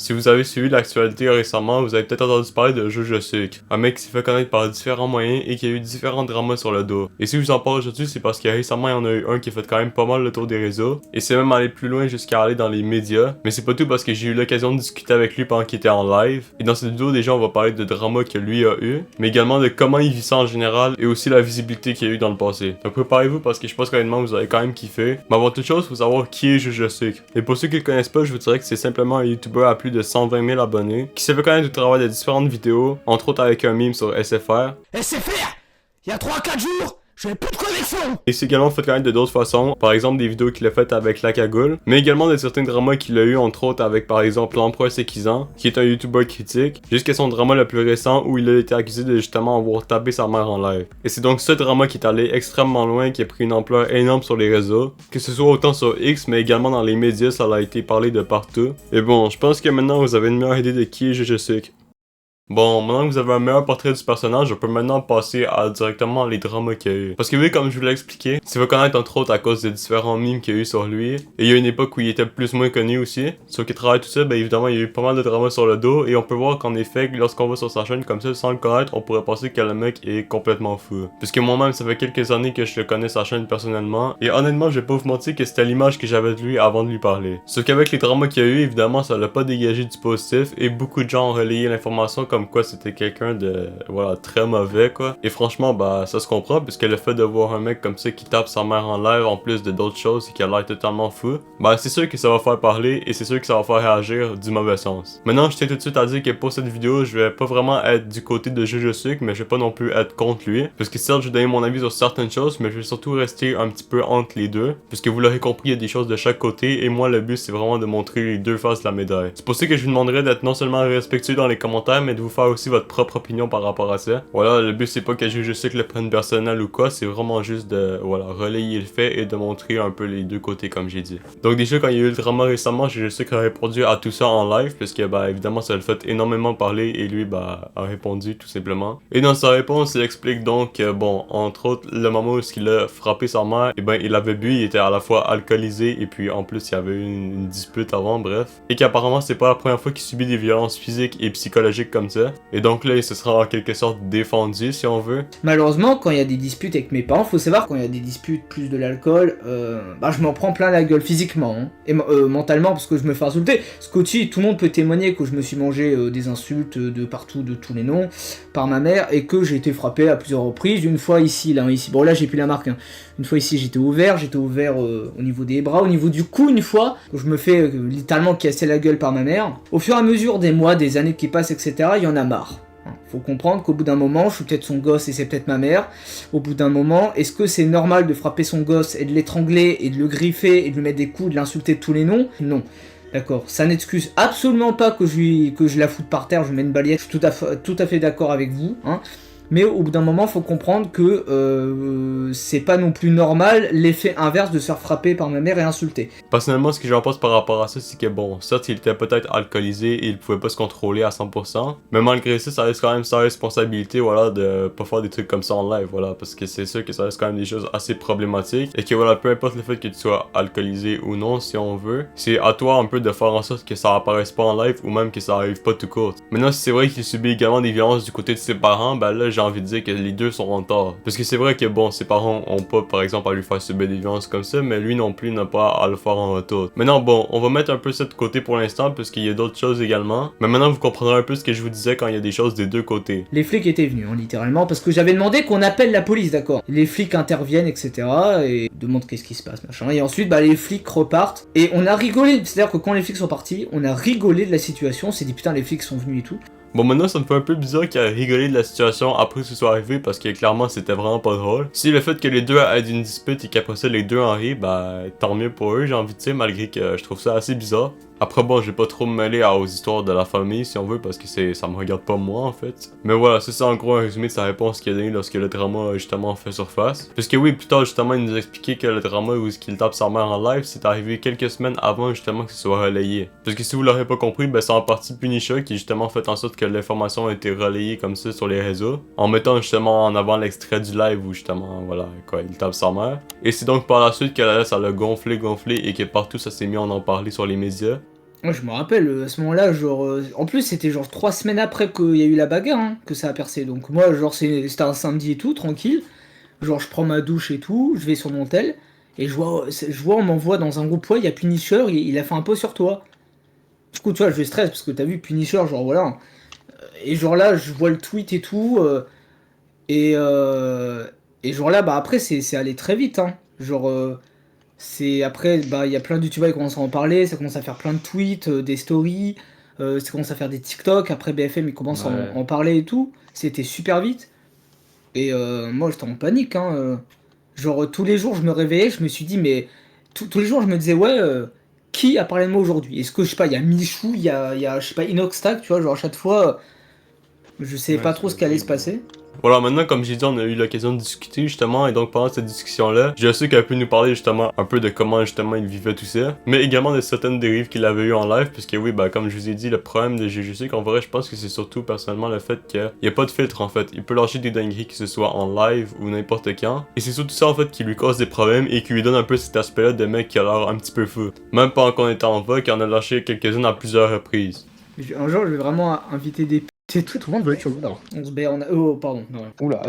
Si vous avez suivi l'actualité récemment, vous avez peut-être entendu parler de Jojo Sucre, un mec qui s'est fait connaître par différents moyens et qui a eu différents dramas sur le dos. Et si je vous en parle aujourd'hui, c'est parce que récemment il y en a eu un qui a fait quand même pas mal le tour des réseaux, et c'est même allé plus loin jusqu'à aller dans les médias. Mais c'est pas tout parce que j'ai eu l'occasion de discuter avec lui pendant qu'il était en live. Et dans cette vidéo déjà on va parler de dramas que lui a eu, mais également de comment il vit ça en général et aussi la visibilité qu'il a eu dans le passé. Donc préparez-vous parce que je pense qu'honnêtement vous allez quand même kiffer. Mais avant toute chose, faut savoir qui est Jojo Sucre. Et pour ceux qui le connaissent pas, je vous dirais que c'est simplement un YouTuber à plus de 120 000 abonnés, qui s'est fait connaître au travers de différentes vidéos, entre autres avec un meme sur SFR. SFR, il y a 3-4 jours, j'avais plus de connexion. Et c'est également fait connaître de d'autres façons, par exemple des vidéos qu'il a faites avec La Cagoule, mais également de certains dramas qu'il a eu entre autres avec par exemple L'Empereur Sékizan, qui est un YouTuber critique, jusqu'à son drama le plus récent où il a été accusé de justement avoir tapé sa mère en live. Et c'est donc ce drama qui est allé extrêmement loin, qui a pris une ampleur énorme sur les réseaux, que ce soit autant sur X mais également dans les médias, ça a été parlé de partout. Et bon, je pense que maintenant vous avez une meilleure idée de qui est Jojo Sucre. Bon, maintenant que vous avez un meilleur portrait du personnage, je peux maintenant passer à directement les dramas qu'il y a eu. Parce que oui, comme je vous l'ai expliqué, c'est reconnaître entre autres à cause des différents memes qu'il y a eu sur lui. Et il y a une époque où il était plus ou moins connu aussi. Sauf qu'il travaille tout ça, ben évidemment il y a eu pas mal de dramas sur le dos. Et on peut voir qu'en effet, lorsqu'on va sur sa chaîne comme ça, sans le connaître, on pourrait penser que le mec est complètement fou. Puisque moi-même, ça fait quelques années que je le connais sa chaîne personnellement. Et honnêtement, je vais pas vous mentir que c'était l'image que j'avais de lui avant de lui parler. Sauf qu'avec les dramas qu'il y a eu, évidemment, ça l'a pas dégagé du positif. Et beaucoup de gens ont relayé l'information comme quoi c'était quelqu'un de voilà très mauvais quoi. Et franchement bah ça se comprend puisque le fait de voir un mec comme ça qui tape sa mère en live en plus de d'autres choses et qui a l'air totalement fou, bah c'est sûr que ça va faire parler et c'est sûr que ça va faire réagir du mauvais sens. Maintenant je tiens tout de suite à dire que pour cette vidéo je vais pas vraiment être du côté de Jojo Sucre, mais je vais pas non plus être contre lui, parce que certes je vais donner mon avis sur certaines choses, mais je vais surtout rester un petit peu entre les deux, puisque vous l'aurez compris il y a des choses de chaque côté et moi le but c'est vraiment de montrer les deux faces de la médaille. C'est pour ça que je vous demanderai d'être non seulement respectueux dans les commentaires mais de vous faire aussi votre propre opinion par rapport à ça. Voilà, le but c'est pas que Jojo Sucre le prenne personnel ou quoi, c'est vraiment juste de voilà relayer le fait et de montrer un peu les deux côtés comme j'ai dit. Donc déjà quand il y a eu le drama récemment, Jojo Sucre a répondu à tout ça en live parce que bah évidemment ça le fait énormément parler et lui bah a répondu tout simplement. Et dans sa réponse il explique donc que bon entre autres le moment où il a frappé sa mère, et ben il avait bu, il était à la fois alcoolisé et puis en plus il y avait eu une dispute avant bref. Et qu'apparemment c'est pas la première fois qu'il subit des violences physiques et psychologiques comme ça. Et donc là il se sera en quelque sorte défendu si on veut. Malheureusement, quand il y a des disputes avec mes parents, faut savoir quand il y a des disputes plus de l'alcool, bah je m'en prends plein la gueule physiquement hein, et mentalement parce que je me fais insulter. Scotty, tout le monde peut témoigner que je me suis mangé des insultes de partout, de tous les noms, par ma mère et que j'ai été frappé à plusieurs reprises. Une fois ici, là, ici. Bon là j'ai plus la marque. Hein. Une fois ici j'étais ouvert au niveau des bras, au niveau du cou une fois. Je me fais littéralement casser la gueule par ma mère. Au fur et à mesure des mois, des années qui passent, etc. Il y en a marre. Faut comprendre qu'au bout d'un moment, je suis peut-être son gosse et c'est peut-être ma mère. Au bout d'un moment, est-ce que c'est normal de frapper son gosse et de l'étrangler et de le griffer et de lui mettre des coups, de l'insulter de tous les noms? Non. D'accord, ça n'excuse absolument pas que je la foute par terre, je mets une balayette, je suis tout à fait d'accord avec vous, hein. Mais au bout d'un moment, faut comprendre que c'est pas non plus normal l'effet inverse de se faire frapper par ma mère et insulter. Personnellement, ce que j'en pense par rapport à ça, c'est que bon, certes, il était peut-être alcoolisé et il pouvait pas se contrôler à 100%, mais malgré ça, ça reste quand même sa responsabilité, voilà, de pas faire des trucs comme ça en live, voilà, parce que c'est sûr que ça reste quand même des choses assez problématiques et que voilà, peu importe le fait que tu sois alcoolisé ou non, si on veut, c'est à toi un peu de faire en sorte que ça apparaisse pas en live ou même que ça arrive pas tout court. Maintenant, si c'est vrai qu'il subit également des violences du côté de ses parents, ben là, j'ai envie de dire que les deux sont en tort. Parce que c'est vrai que bon, ses parents ont pas par exemple à lui faire subir des violences comme ça, mais lui non plus n'a pas à le faire en retour. Maintenant bon, on va mettre un peu ça de côté pour l'instant parce qu'il y a d'autres choses également. Mais maintenant vous comprendrez un peu ce que je vous disais quand il y a des choses des deux côtés. Les flics étaient venus, hein, littéralement, parce que j'avais demandé qu'on appelle la police, d'accord. Les flics interviennent, etc. et demandent qu'est-ce qui se passe, machin. Et ensuite, bah les flics repartent. Et on a rigolé, c'est-à-dire que quand les flics sont partis, on a rigolé de la situation. On s'est dit putain les flics sont venus et tout. Bon maintenant ça me fait un peu bizarre qu'il ait rigolé de la situation après que ce soit arrivé parce que clairement c'était vraiment pas drôle. Si le fait que les deux aient une dispute et qu'après ça les deux en rient, bah tant mieux pour eux j'ai envie de dire, malgré que je trouve ça assez bizarre. Après bon, je vais pas trop me mêler aux histoires de la famille si on veut parce que ça me regarde pas moi en fait. Mais voilà, c'est ça en gros un résumé de sa réponse qu'il a donné lorsque le drama a justement fait surface. Parce que oui, plus tard justement il nous a expliqué que le drama où il tape sa mère en live c'est arrivé quelques semaines avant justement que ce soit relayé. Parce que si vous l'aurez pas compris, ben c'est en partie Punisher qui justement fait en sorte que l'information a été relayée comme ça sur les réseaux. En mettant justement en avant l'extrait du live où justement voilà quoi, il tape sa mère. Et c'est donc par la suite que ça l'a gonflé et que partout ça s'est mis à en parler sur les médias. Moi, je me rappelle, à ce moment-là, genre... en plus, c'était genre 3 semaines après qu'il y a eu la bagarre, hein, que ça a percé. Donc moi, genre, c'était un samedi et tout, tranquille. Genre, je prends ma douche et tout, je vais sur mon tel, et je vois on m'envoie dans un groupe, ouais, il y a Punisher, il a fait un post sur toi. Du coup, tu vois, je stresse, parce que t'as vu Punisher, genre, voilà. Et genre là, je vois le tweet et tout, et, euh, et genre là, bah après, c'est allé très vite, hein. Genre, c'est après, bah il y a plein de youtubeurs qui commencent à en parler, ça commence à faire plein de tweets, des stories, ça commence à faire des TikTok, après BFM ils commencent à Ouais. en parler et tout. C'était super vite. Et moi j'étais en panique, hein. Genre tous les jours je me réveillais, je me suis dit, mais tous les jours je me disais, ouais, qui a parlé de moi aujourd'hui? Est-ce que je sais pas, il y a Michou, il y a je sais pas, Inoxtag, tu vois, genre à chaque fois, je savais Ouais, pas c'est trop ce qui allait se horrible. passer. Voilà, maintenant, comme j'ai dit, on a eu l'occasion de discuter justement, et donc pendant cette discussion-là, j'ai su qu'elle peut nous parler justement un peu de comment justement il vivait tout ça, mais également de certaines dérives qu'il avait eu en live, parce que oui, bah comme je vous ai dit, le problème de GGC, qu'en vrai, je pense que c'est surtout personnellement le fait qu'il n'y a pas de filtre en fait. Il peut lâcher des dingueries, que ce soit en live ou n'importe quand, et c'est surtout ça en fait qui lui cause des problèmes et qui lui donne un peu cet aspect-là de mec qui a l'air un petit peu fou. Même pendant qu'on était en vogue, il en a lâché quelques-unes à plusieurs reprises. Un jour je vais vraiment inviter des... C'est tout le monde veut être sur le bar. On se bat, Oh, pardon, non, Oula.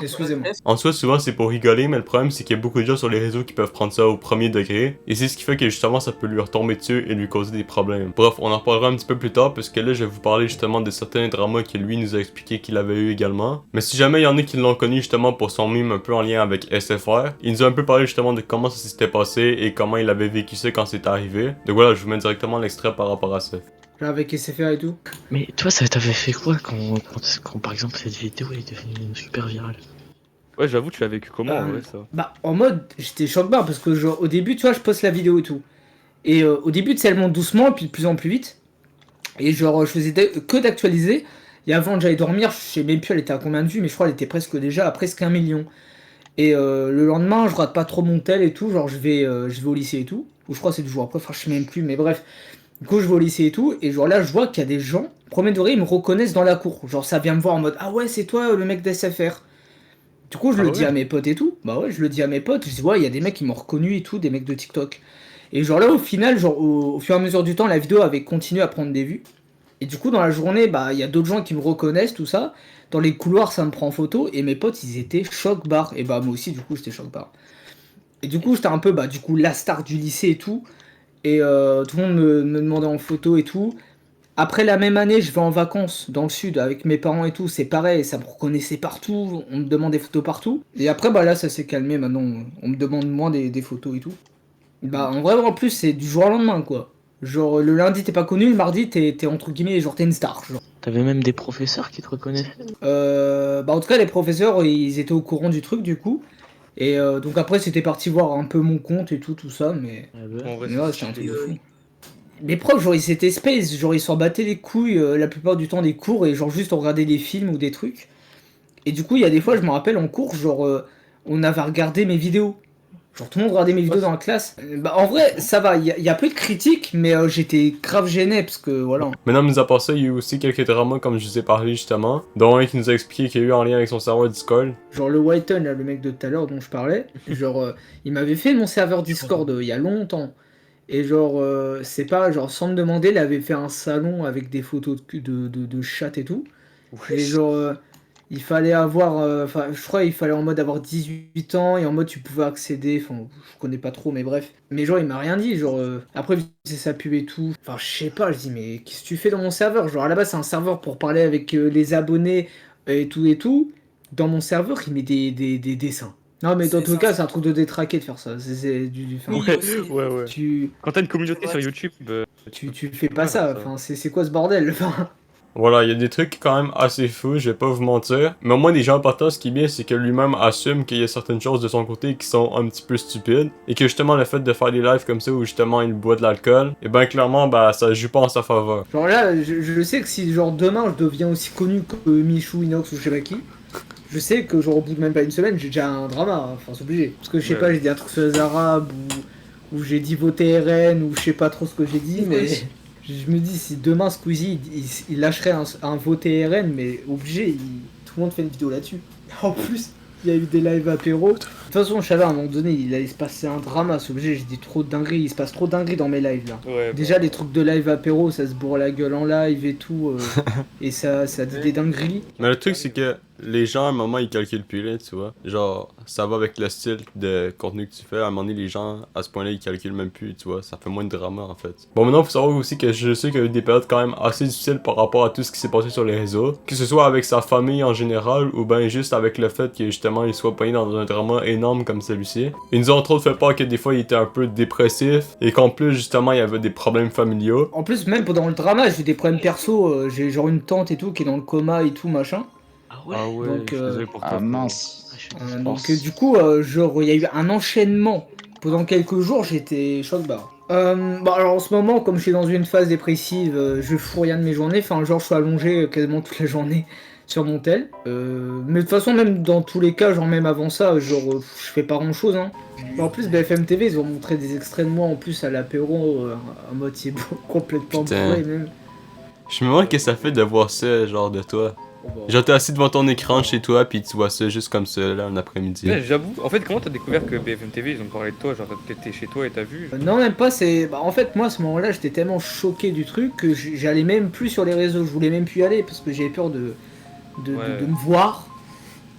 excusez-moi. En soi, souvent c'est pour rigoler, mais le problème c'est qu'il y a beaucoup de gens sur les réseaux qui peuvent prendre ça au premier degré, et c'est ce qui fait que justement ça peut lui retomber dessus et lui causer des problèmes. Bref, on en reparlera un petit peu plus tard, parce que là je vais vous parler justement de certains dramas que lui nous a expliqué qu'il avait eu également. Mais si jamais il y en a qui l'ont connu justement pour son mime un peu en lien avec SFR, il nous a un peu parlé justement de comment ça s'était passé et comment il avait vécu ça quand c'est arrivé. Donc voilà, je vous mets directement l'extrait par rapport à ça. Là, avec SFR et tout. Mais toi, ça t'avait fait quoi quand, par exemple cette vidéo elle est devenue super virale? Ouais, j'avoue, tu l'as vécu comment en vrai ça? Bah, en mode, j'étais choc-barre parce que, genre, au début, tu vois, je poste la vidéo et tout. Et au début, tu sais, elle monte doucement et puis de plus en plus vite. Et genre, je faisais que d'actualiser. Et avant que j'aille dormir, je sais même plus elle était à combien de vues, mais je crois qu'elle était presque déjà à presque 1 million. Et le lendemain, je rate pas trop mon tel et tout, genre je vais au lycée et tout. Ou je crois que c'est du jour après, enfin je sais même plus, mais bref. Du coup, je vais au lycée et tout, et genre là, je vois qu'il y a des gens, premier degré, ils me reconnaissent dans la cour. Genre ça vient me voir en mode, ah ouais, c'est toi le mec d'SFR. Du coup, je Ah le dis ouais? à mes potes et tout. Bah ouais, je le dis à mes potes. Je dis, ouais, il y a des mecs qui m'ont reconnu et tout, des mecs de TikTok. Et genre là, au final, genre au fur et à mesure du temps, la vidéo avait continué à prendre des vues. Et du coup, dans la journée, bah, il y a d'autres gens qui me reconnaissent, tout ça. Dans les couloirs, ça me prend en photo. Et mes potes, ils étaient choc-barre. Et bah, moi aussi, du coup, j'étais choc-barre. Et du coup, j'étais un peu, bah, du coup, la star du lycée et tout. Et tout le monde me demandait en photo et tout. Après la même année, je vais en vacances dans le sud avec mes parents et tout, c'est pareil, ça me reconnaissait partout, on me demande des photos partout. Et après, bah là, ça s'est calmé, maintenant, on me demande moins des photos et tout. Bah en vrai, en plus, c'est du jour au lendemain, quoi. Genre, le lundi, t'es pas connu, le mardi, t'es entre guillemets, genre, t'es une star, genre. T'avais même des professeurs qui te reconnaissaient? Bah en tout cas, les professeurs, ils étaient au courant du truc, du coup. Et donc après, c'était parti voir un peu mon compte et tout ça, mais... Ah bah. En vrai, Mais ouais, c'est c'est un truc de stylé. fou. Les profs, genre, ils étaient space, genre, ils s'en battaient les couilles la plupart du temps des cours et genre, juste on regardait des films ou des trucs. Et du coup, il y a des fois, je me rappelle en cours, genre, on avait regardé mes vidéos. Genre, tout le monde regardait mes vidéos dans la classe. Bah, en vrai, ça va, il y a peu de critiques, mais j'étais grave gêné parce que voilà. Maintenant, mis à part ça, il y a eu aussi quelques dramas comme je vous ai parlé justement, dont un qui nous a expliqué qu'il y a eu en lien avec son serveur Discord. Genre, le Whiten, là, le mec de tout à l'heure dont je parlais, genre, il m'avait fait mon serveur Discord il y a longtemps. Et genre, c'est pas, genre, sans me demander, il avait fait un salon avec des photos de chat et tout. Et genre, il fallait avoir, enfin, je crois il fallait en mode avoir 18 ans et en mode tu pouvais accéder, enfin, je connais pas trop, mais bref. Mais genre, il m'a rien dit, genre, après, c'est sa pub et tout. Enfin, je sais pas, je dis, mais qu'est-ce que tu fais dans mon serveur? Genre, à la base, c'est un serveur pour parler avec les abonnés et tout et tout. Dans mon serveur, il met des dessins. Non, mais dans tout cas, c'est un truc de détraqué de faire ça. C'est enfin, Ouais, ouais, ouais. tu, Quand t'as une communauté sur YouTube, tu fais peux pas faire ça. Enfin, c'est quoi ce bordel? Enfin, Voilà, il y a des trucs quand même assez fous, je vais pas vous mentir. Mais au moins, des gens importants, ce qui est bien, c'est que lui-même assume qu'il y a certaines choses de son côté qui sont un petit peu stupides. Et que justement, le fait de faire des lives comme ça où justement il boit de l'alcool, et ben clairement, bah ça joue pas en sa faveur. genre là, je sais que si genre demain je deviens aussi connu que Michou, Inox ou je sais pas qui, je sais que genre au bout de même pas une semaine, j'ai déjà un drama, hein. Enfin c'est obligé. Parce que je sais Ouais. pas, j'ai dit un truc sur les arabes ou j'ai dit voter RN ou je sais pas trop ce que j'ai dit, mais je me dis si demain Squeezie il lâcherait un voter RN, mais obligé, tout le monde fait une vidéo là-dessus. En plus, Il y a eu des lives apéro. De toute façon, je savais à un moment donné, il allait se passer un drama. C'est obligé, j'ai dit trop de dingueries. Il se passe trop de dingueries dans mes lives là. Ouais, Déjà, les trucs de live apéro, ça se bourre la gueule en live et tout. Et ça dit des dingueries. Mais le truc, c'est que les gens, à un moment, ils calculent plus, là, tu vois. Genre, ça va avec le style de contenu que tu fais. À un moment donné, les gens, à ce point-là, ils calculent même plus, tu vois. Ça fait moins de drama, en fait. Bon, maintenant, faut savoir aussi que je sais qu'il y a eu des périodes quand même assez difficiles par rapport à tout ce qui s'est passé sur les réseaux. Que ce soit avec sa famille en général, ou ben juste avec le fait que, justement, il soit pogné dans un drama énorme comme celui-ci. Il nous a entre autres fait part que des fois, il était un peu dépressif. Et qu'en plus, justement, il y avait des problèmes familiaux. En plus, même pendant le drama, j'ai eu des problèmes perso. J'ai genre une tante et tout qui est dans le coma et tout, machin. Ah ouais. Ah ouais, Donc, je suis désolé pour toi. Ah mince. Ah, je suis Donc du coup, genre il y a eu un enchaînement. Pendant quelques jours, j'étais choc-barre. Bah alors en ce moment, comme je suis dans une phase dépressive, je fous rien de mes journées. Enfin, genre je suis allongé quasiment toute la journée sur mon tel. Mais de toute façon, même dans tous les cas, genre même avant ça, genre je fais pas grand-chose. Hein. En plus, BFM TV, ils ont montré des extraits de moi en plus à l'apéro, à moitié complètement Putain. bourré même. Je me demande qu'est-ce que ça fait de voir ça, genre, de toi. Genre, t'es assis devant ton écran chez toi, puis tu vois ça juste comme ça, là, un après-midi. Ouais, j'avoue, en fait, comment t'as découvert que BFM TV ils ont parlé de toi? Genre, t'étais chez toi et t'as vu? Non, même pas, c'est. Bah, en fait, moi, à ce moment-là, j'étais tellement choqué du truc que j'allais même plus sur les réseaux. Je voulais même plus y aller parce que j'avais peur de me voir.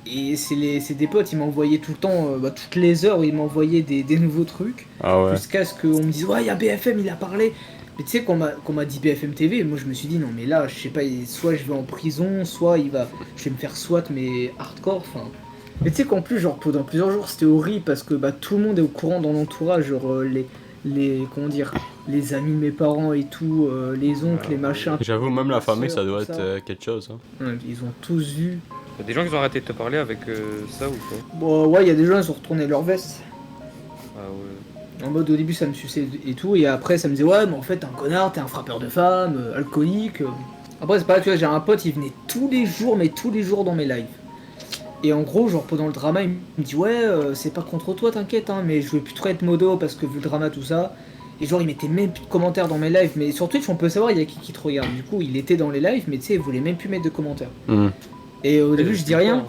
Et c'est des potes, ils m'envoyaient tout le temps, toutes les heures, ils m'envoyaient des nouveaux trucs. Ah ouais. Jusqu'à ce qu'on me dise, ouais, il y a BFM, il a parlé. Mais tu sais, qu'on m'a dit BFM TV, moi je me suis dit, non, mais là, je sais pas, soit je vais en prison, soit je vais me faire SWAT, mais hardcore, enfin. Mais tu sais qu'en plus, genre, pendant plusieurs jours, c'était horrible parce que tout le monde est au courant dans l'entourage, genre, comment dire, les amis de mes parents et tout, les oncles, les machins. J'avoue, même la famille, ça doit tout être quelque chose, hein. Ouais, ils ont tous vu. Y'a des gens qui ont arrêté de te parler avec ça ou quoi? Bon, ouais, il y a des gens, ils ont retourné leur veste. Ah ouais. En mode, au début, ça me suçait et tout, et après, ça me disait, ouais, mais en fait, t'es un connard, t'es un frappeur de femmes, alcoolique. Après, c'est pas tu vois, j'ai un pote, il venait tous les jours, mais tous les jours dans mes lives. Et en gros, genre, pendant le drama, il me dit, ouais, c'est pas contre toi, t'inquiète, hein, mais je veux plus trop être modo parce que vu le drama, tout ça. Et genre, il mettait même plus de commentaires dans mes lives, mais sur Twitch, on peut savoir, il y a qui te regarde. Du coup, il était dans les lives, mais tu sais, il voulait même plus mettre de commentaires. Et au début, je dis rien.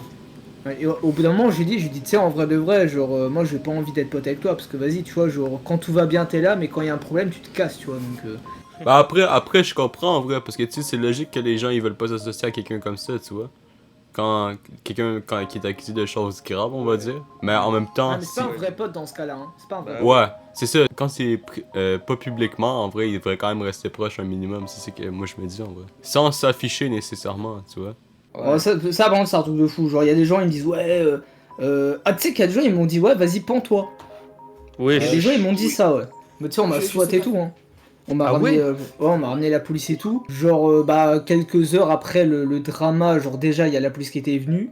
Ouais, et au bout d'un moment, j'ai dit, tu sais, en vrai de vrai, genre, moi, j'ai pas envie d'être pote avec toi, parce que vas-y, tu vois, genre, quand tout va bien, t'es là, mais quand il y a un problème, tu te casses, tu vois, donc... Bah après, je comprends en vrai, parce que tu sais, c'est logique que les gens ils veulent pas s'associer à quelqu'un comme ça, tu vois. Quand quelqu'un qui est accusé de choses graves, on va dire. Mais en même temps. Ah, mais c'est pas un vrai pote dans ce cas-là, hein. C'est pas un vrai pote. Ouais, c'est ça. Quand c'est pas publiquement, en vrai, il devrait quand même rester proche un minimum, c'est ce que moi je me dis en vrai. Sans s'afficher nécessairement, tu vois. Ouais. Ça, par contre, c'est un truc de fou. Genre, il y a des gens, ils me disent, ouais, ah, tu sais qu'il y a des gens, ils m'ont dit, ouais, vas-y, pends-toi. Oui, Il y a des gens, ils m'ont dit ça, ouais. Mais tu sais, on m'a SWAT et tout, hein. On m'a ramené, ouais on m'a ramené la police et tout. Genre, quelques heures après le drama, genre, déjà, il y a la police qui était venue.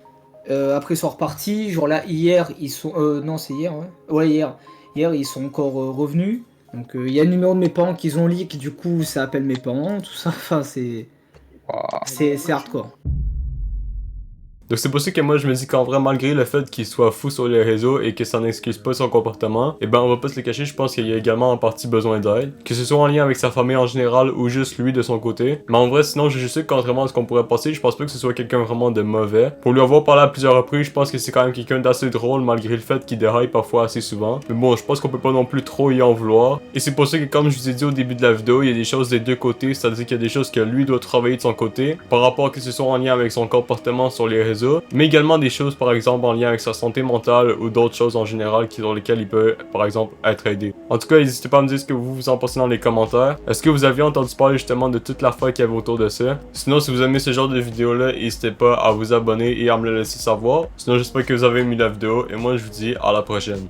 Après, ils sont repartis. Genre, là, hier, ils sont. Non, c'est hier, ouais. Ouais, hier. Hier, ils sont encore revenus. Donc, il y a le numéro de mes parents qu'ils ont leak. Du coup, ça appelle mes parents, tout ça. Enfin, c'est hardcore. Donc c'est pour ça que moi je me dis qu'en vrai, malgré le fait qu'il soit fou sur les réseaux et que ça n'excuse pas son comportement, et ben on va pas se le cacher, je pense qu'il y a également en partie besoin d'aide. Que ce soit en lien avec sa famille en général ou juste lui de son côté. Mais en vrai, sinon je sais que contrairement à ce qu'on pourrait penser, je pense pas que ce soit quelqu'un vraiment de mauvais. Pour lui avoir parlé à plusieurs reprises, je pense que c'est quand même quelqu'un d'assez drôle malgré le fait qu'il déraille parfois assez souvent. Mais bon, je pense qu'on peut pas non plus trop y en vouloir. Et c'est pour ça que comme je vous ai dit au début de la vidéo, il y a des choses des deux côtés, c'est-à-dire qu'il y a des choses que lui doit travailler de son côté par rapport à que ce soit en lien avec son comportement sur les réseaux. Mais également des choses par exemple en lien avec sa santé mentale ou d'autres choses en général dans lesquelles il peut par exemple être aidé. En tout cas, n'hésitez pas à me dire ce que vous en pensez dans les commentaires. Est-ce que vous aviez entendu parler justement de toute l'affaire qu'il y avait autour de ça? Sinon, si vous aimez ce genre de vidéo là, n'hésitez pas à vous abonner et à me le laisser savoir. Sinon, j'espère que vous avez aimé la vidéo et moi je vous dis à la prochaine.